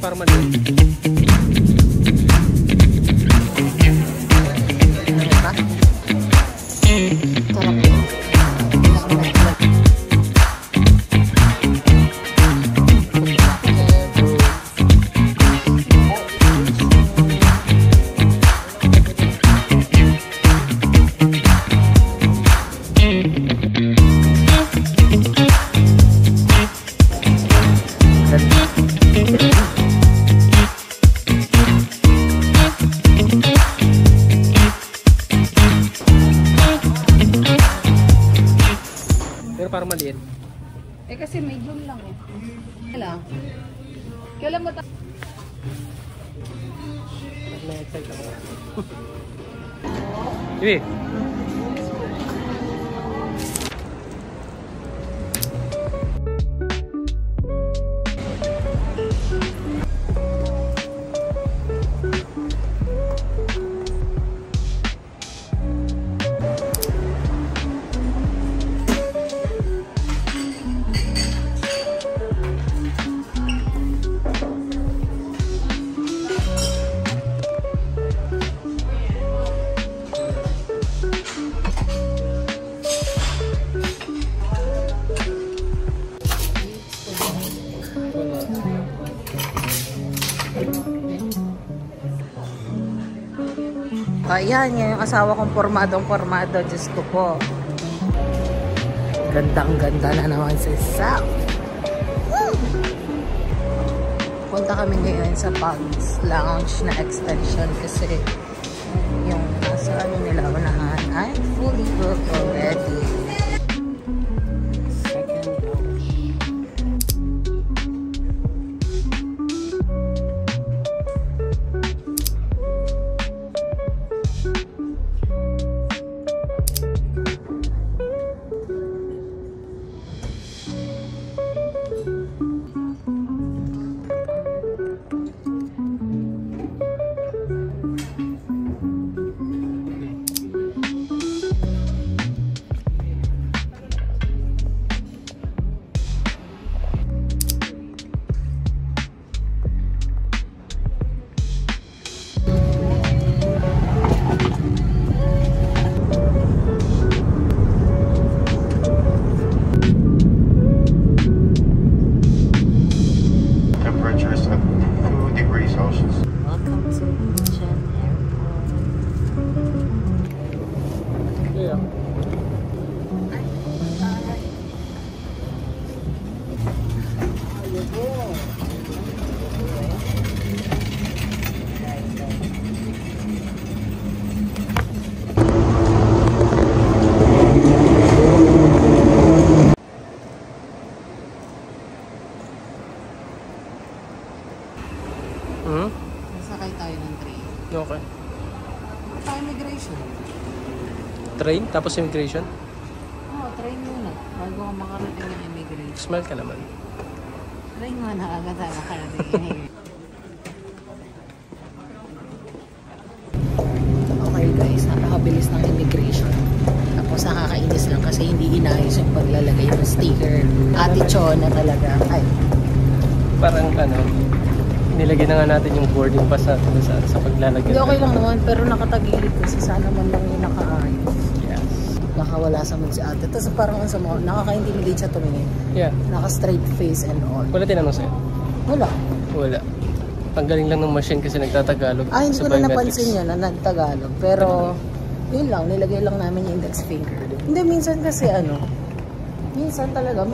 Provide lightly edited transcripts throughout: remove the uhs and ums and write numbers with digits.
para maliit. Para maliit. Eh kasi medium lang eh. Kailan mo Na-excite ako. Ibi. Ayan, yung asawa kong pormadong-pormado. Diyos ko po. Gandang-ganda na naman si Sam. Punta kami ngayon sa Pugs Lounge na extension kasi yung nasa ano nila unahan ay fully booked already. Sakay tayo ng train. Okay. Sa immigration. Train? Tapos immigration? Oo, train muna. Bago ka makarating ng immigration. Smile ka naman. Train muna agad tayo makarating ng immigration. Okay guys, napakabilis ng immigration. Tapos nakakainis lang kasi hindi inayos yung paglalagay ng sticker. Ate Chona talaga. Ay. Parang ano, nilagyan na nga natin yung boarding pass natin sa paglalagay. Hindi, okay lang naman, pero nakatagilid kasi sana man lang yung nakaayos. Yes. Nakawala sa mood si ate. Tapos parang ang sama, nakaka-intimidate siya tumingin. Yeah. Naka-straight face and all. Wala tinanong sa'yo? Wala. Wala. Ang galing lang ng machine kasi nagtatagalog. Ah, hindi ko na napansin yun na nagtagalog. Pero, yun lang, nilagay lang namin yung index finger. Hindi, minsan kasi ano, minsan talaga,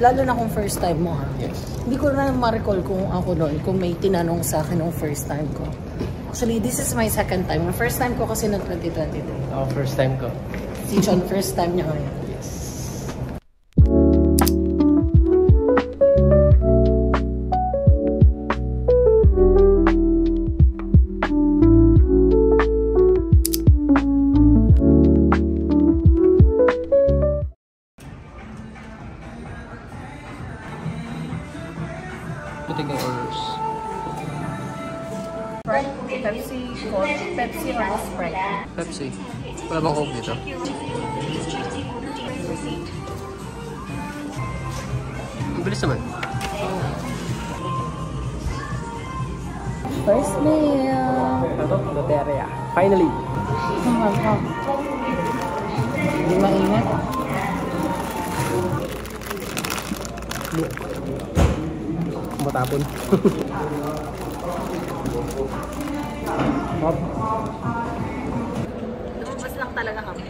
lalo na kung first time mo ha. Yes. Hindi ko na ma-recall kung ako noon, kung may tinanong sa akin nung first time ko. Actually, this is my second time. Yung first time ko kasi noong 2023. Oh, first time ko. Si John, first time niya ngayon. Yes. Putik ang orders. Sprite, Pepsi, Coke, Pepsi or Sprite? Pepsi. Wala bang Coke dito? Ang bilis naman. First meal. Ito, Loteria. Finally. Hindi maingat. Matapon. Lumabas lang talaga kami.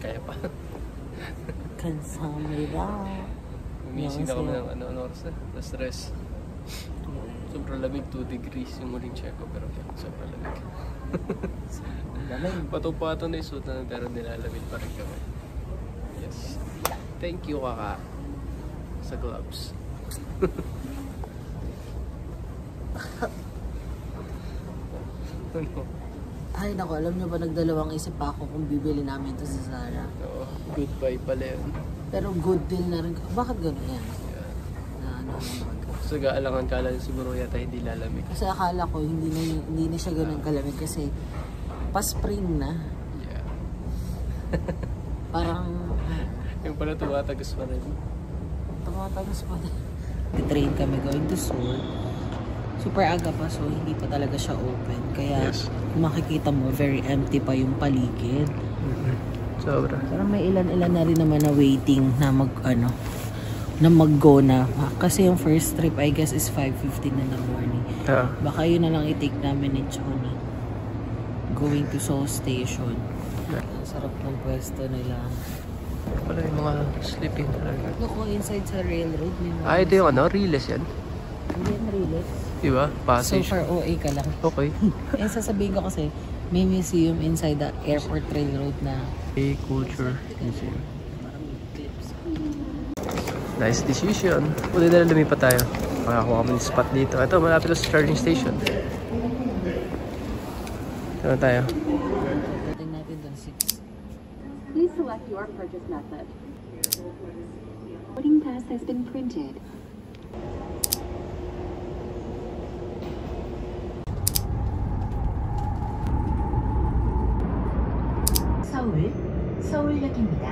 Kaya pa. Kansamida. Gumising na kami ng oras na. Last rest. Sobrang lamig, 2 degrees yung muling check ko. Pero sobrang lamig. Pato-pato na isuot na pero nilalamig pa rin kami. Yes. Thank you, Kaka. Sa gloves. Ano? Ay, naku, alam nyo ba, nagdalawang isip pa ako kung bibili namin ito sa Zara. Oo, goodbye pala yun. Pero good deal na rin. Bakit gano'n yan? Yeah. Na So, gaalangan ka lang siguro yata hindi lalamig. kasi akala ko hindi na siya gano'n kalamig kasi pa-spring na. Yeah. Parang Yung pala tumatagos pa rin. tumatagos pa din. Train kami going to Seoul. Super aga pa, so hindi pa talaga siya open. Kaya makikita mo, very empty pa yung paligid. Sobra. Parang may ilan-ilan na rin naman na waiting na mag-go na. Kasi yung first trip, I guess, is 5:15 in the morning. Baka yun na lang i-take namin ni Choni. Going to Seoul Station. Ang sarap ng pwesto nila. Wala yung mga sleeping talaga. Look, inside sa railroad. Ito yung Riles yan. Hindi yan Riles. Diba? So Passage. far, OA ka lang. Okay. Eh, sasabihin ko kasi, may museum inside the airport railroad na A Culture Museum. Nice decision. Pwede na lumipat tayo. Makakuha kami ng spot dito. Ito, malapit sa charging station. Ito tayo. dating natin doon 6. Please select your purchase method. Boarding pass has been printed. 서울역입니다.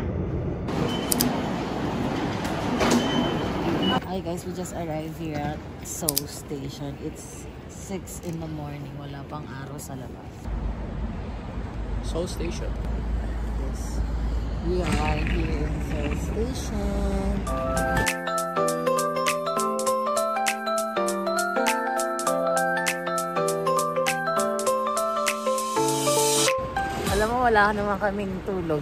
Hi guys, we just arrived here at Seoul Station. It's 6 in the morning. Wala pang araw sa labas. Seoul Station. Yes. We are here in Seoul Station. Alam mo, wala naman kaming tulog.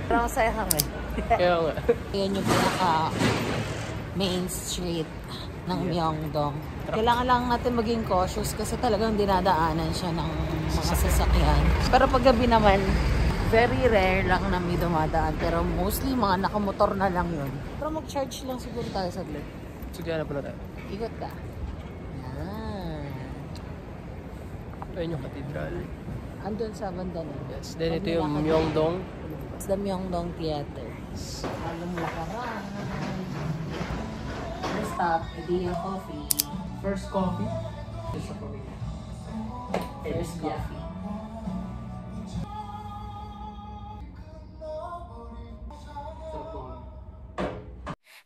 Pero masaya kami. Kaya nga. Yan yung pinaka main street ng Myeongdong. Kailangan lang natin maging cautious kasi talagang dinadaanan siya ng mga sasakyan. Pero pag gabi naman, very rare lang na may dumadaan. Pero mostly mga nakamotor na lang yun. Pero mag-charge lang siguro tayo saglit. Sige, hanap na tayo. Ikot ka. Yan. Ayun yung cathedral. Andun sa banda na. Yes. Then ito yung Myeongdong. It's the Myeongdong Theater. Alam lakaran. First stop, Idea Coffee. First coffee? First coffee.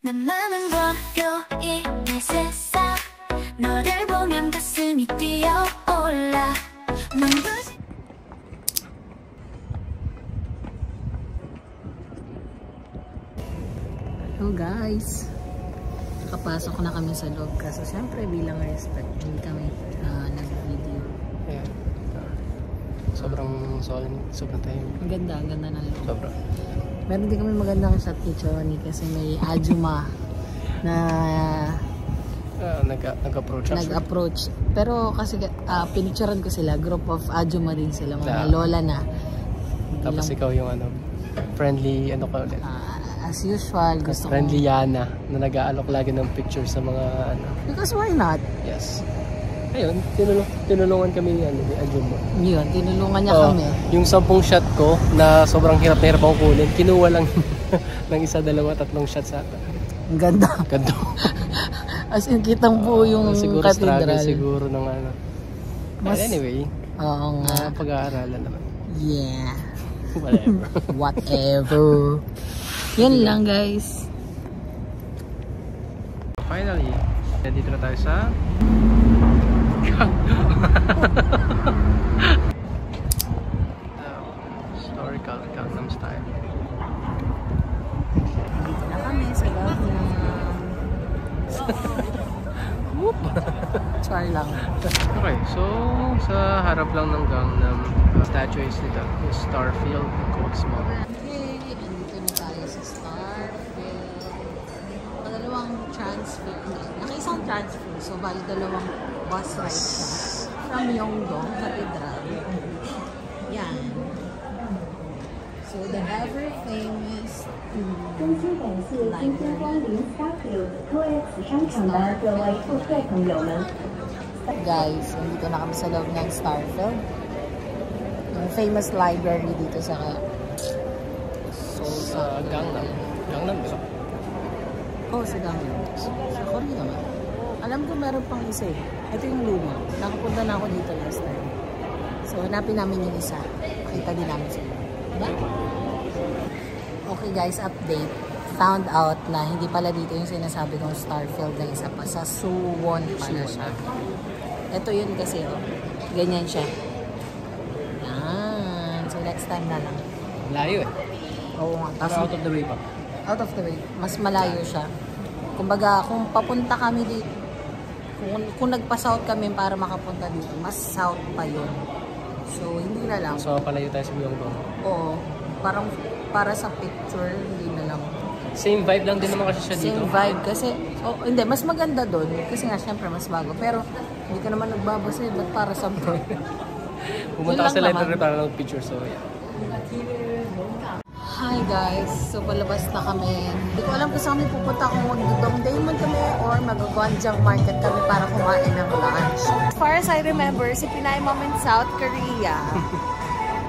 난 많은 월요일 내 세상 너를 보면 가슴이 뛰어올라 눈부신 Hello guys! Nakapasok na kami sa loob kasi siyempre bilang respect hindi kami nag-video. Yeah. Sobrang tayo. Ang ganda ng loob. Sobra. Meron din kami magandang shot ni Choni kasi may Ajuma na nag-approach. Pero kasi pinicturean ko sila, group of Ajuma din sila, mga lola na. Tapos ikaw yung friendly ka ulit. As usual, gusto ko. Friendly Yana na nag-aalok lagi ng picture sa mga Because why not? Yes. Ayun, tinulungan kami ni Ajuma. Yun, tinulungan niya kami. Yung 10 shot ko na sobrang hirap na hirap akong kunin, kinuha lang ng 1, 2, 3 shots ata. Ang ganda. Ganda. As in, kitang po yung siguro cathedral. Siguro ng Mas, anyway, oo nga. pag-aaralan naman. Yeah. Whatever. Whatever. Yan lang guys. finally, dito na tayo sa historical Gangnam Style. Dito na kami sa loob ng... Char lang. Okay, so sa harap lang ng Gangnam statue is nito, yung Starfield Cosmo. Okay, andito na tayo sa Starfield. Dalawang transfer. Nakaisang transfer. So, bali dalawang bus ride siya. From Myeongdong, Cathedral. Yan. So, the ever famous 真心感谢今天光临 Starfield TOEIC 商场的各位顾客朋友们。 Guys, andito na kami sa loob ng Starfield. Yung famous library dito sa Seoul. Sa Gangnam. Gangnam ba? Oh, sa Gangnam. Sa Korea naman. Alam ko meron pang isa eh. Ito yung luma. Nakapunta na ako dito last time. So, hanapin namin yung isa. Makita din namin sila. Diba? Okay guys, update. Found out na hindi pala dito yung sinasabi kong Starfield na isa pa. Sa Suwon pala siya. Ito yun kasi, oh. Ganyan siya. Yan. So, next time na lang. Layo eh. Oo nga. Pero out of the way pa. Out of the way. Mas malayo siya. Kumbaga, kung papunta kami dito, kung nagpa-south kami para makapunta dito, mas south pa yun. So, hindi na lang. So, palayo tayo sa Myeongdong. Oo. Parang para sa picture, hindi na lang. Same vibe lang din naman kasi siya dito. Same vibe. Kasi, oh, hindi, mas maganda doon. Kasi nga, syempre, mas bago. Pero, hindi ka naman nagbabasa. Ba't para sa bro? Pumunta ka sa library para ng picture. So, yeah. Hi guys. So, palabas na kami. Hindi ko alam kung saan kami pupunta, kung mag-Dongdaemun kami or mag-Gwangjang Market kami para kumain ng lunch. As far as I remember, si Pinay Mom in South Korea,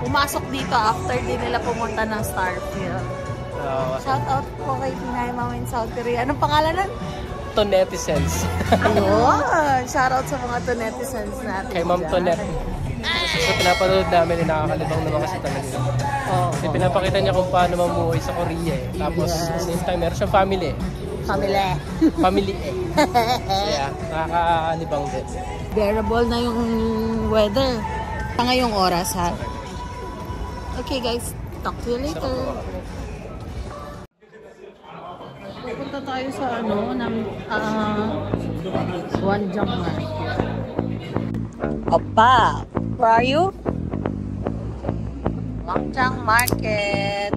pumasok dito after din nila pumunta ng Starfield. Shout out po kay Pinay Mom in South Korea. Anong pangalan nun? Tonetizens. Ayun! Shout out sa mga Tonetizens natin. Kay Ma'am Tonet. Kasi pinapanood namin, nakakalibang naman kasi talaga. Kasi pinapakita niya kung paano mamuhay sa Korea eh. Tapos, same time, meron siyang family eh. Family. Family eh. So yeah, nakakalibang din. Bearable na yung weather. Sa ngayong oras ha. Okay guys, talk to you later. Pupunta tayo sa Gwangjang Market. Opa! Where are you? Gwangjang Market.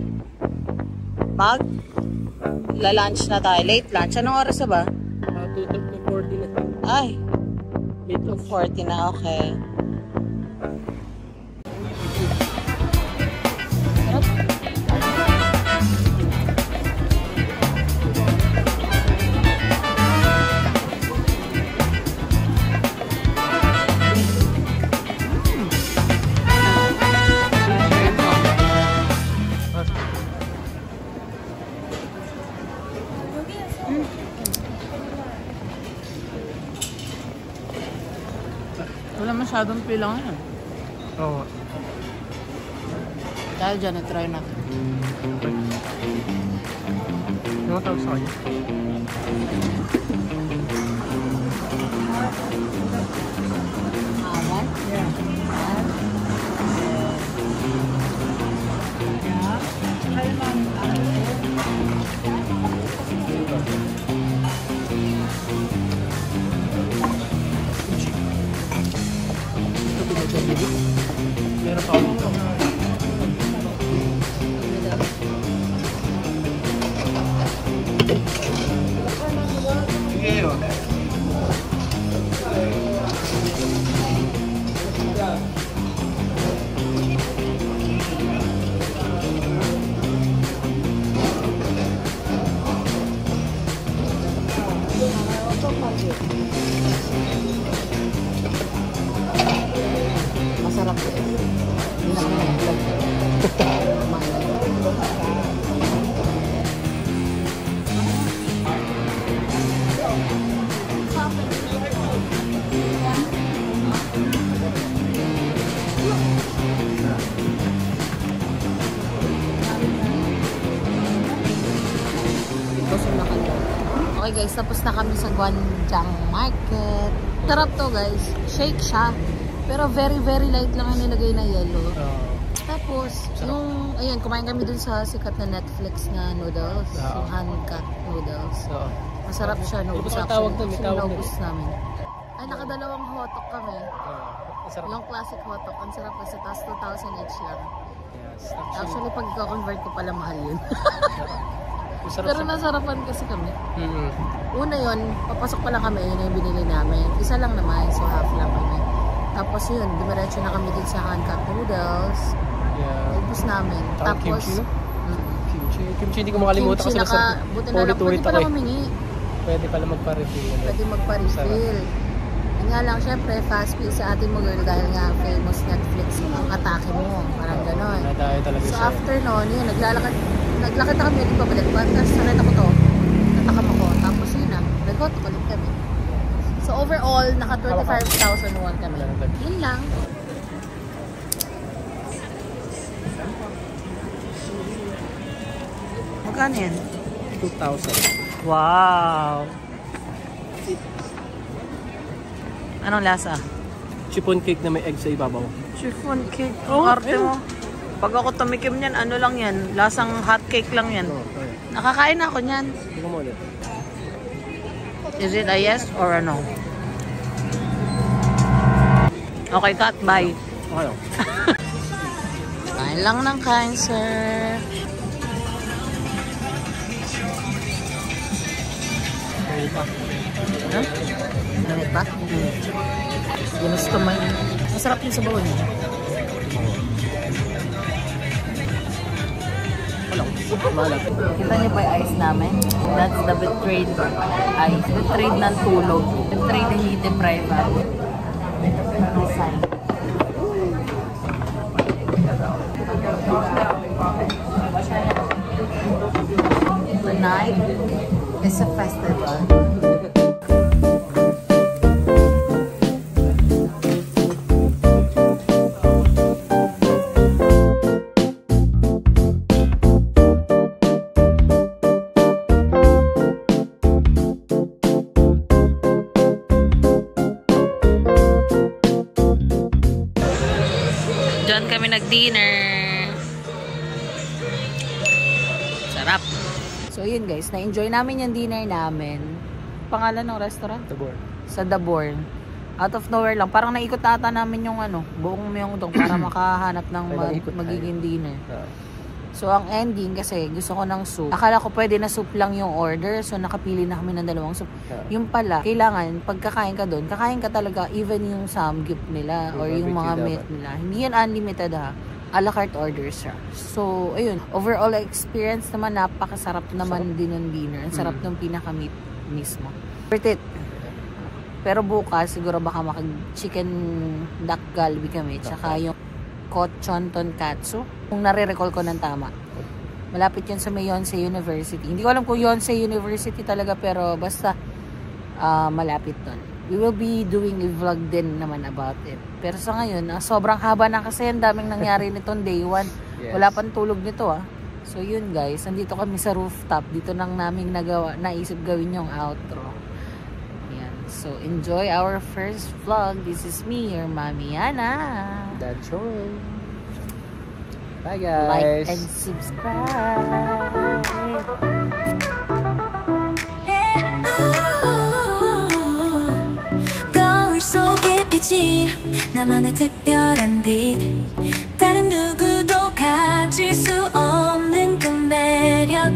Lunch na tayo. Late lunch. Anong oras na ba? 2:40 na. Ay! 2:40 na. Okay. Wala masyadong pilangan. Oo. Dahil dyan, try natin. Ano tawag sa kanya? Awan? Yeah. Meron pa ako dito. Sige yun. Masarap eh. Hindi na kami Okay guys, tapos na kami sa Gwangjang Market. Sarap to guys. Shake siya. Pero very light lang ang nilagay na yellow. Tapos, yung, ayan, kumain kami dun sa sikat na Netflix na noodles. Yung hand-cut noodles. Masarap siya, noodles actually. Naubos namin. Ay, nakadalawang hotdog kami. Yung classic hotdog. Ang sarap kasi, tapos 2,000 each lang. Actually, pag convert ko pala mahal yun. Pero nasarapan kasi kami. Una yun, papasok pa lang kami, yun yung binili namin. Isa lang naman, so half lang kami. Tapos yun, dumiretso na kami din sa hand-cut noodles. Ubus namin. Tapos, kimchi, hindi ko makalimutan kasi masarap. Ulit-ulit ako eh. Pwede pala magpa-refill. Pwede magpa-refill. Yun nga lang, syempre, fast paced sa atin mo girl dahil nga famous Netflix ang atake mo. Parang gano'n. So after noon, yun, naglakad na kami ulit pabalik. Tapos sanay ako to. Natakam ako. Tapos yun na, nag-hotdog ulit kami. So overall, naka 25,000 won kami. Yun lang. Magkano yan? 2,000. Wow! Anong lasa? Chiffon cake na may egg sa ibabaw. Chiffon cake? Arte mo. Pag ako tumikim niyan, ano lang yan? Lasang hot cake lang yan. Nakakain ako niyan. Tingnan mo ulit. Is it a yes or a no? Okay, cut. Bye. Okay. Kain lang ng kain, sir. Okay pa. Huh? Namit pa? Ginusto mo yun. Masarap yung sabaw niya. Kita niyo pa yung ice namin? That's the betrayed ice. Betrayed ng tulog. Betrayed na hindi deprive. Design. Tonight is a festival. Diyan kami nag-dinner. Sarap. So yun guys, na-enjoy namin yung dinner namin. Pangalan ng restaurant? The Born. Sa The Born. Out of nowhere lang. Parang naikot ata namin yung buong Myeongdong para makahanap ng magiging dinner. So ang ending kasi gusto ko ng soup. Akala ko pwede na soup lang yung order. So nakapili na kami ng dalawang soup. Yung pala, kailangan pagkakain ka doon, kakain ka talaga even yung samgyup nila or yung mga meat nila. Hindi yan unlimited ha. A la carte order siya. So ayun, overall experience naman napakasarap naman din ng dinner. Ang sarap ng pinaka-meat mismo. Worth it. Pero bukas siguro baka chicken duck galbi kami. Tsaka yung Kochon Tonkatsu. Kung nare-recall ko ng tama. Malapit yun sa may Yonsei University. Hindi ko alam kung Yonsei University talaga pero basta malapit doon. We will be doing a vlog din naman about it. Pero sa ngayon, sobrang haba na kasi ang daming nangyari nitong day 1. Wala pang tulog nito So yun guys, nandito kami sa rooftop. Dito nang namin naisip gawin yung outro. Ayan. So enjoy our first vlog. This is me, your Mami Ana. That's all. Bye guys. Like and subscribe. 거울 속에 비친 나만의 특별한 빛 다른 누구도 가질 수 없는 그 매력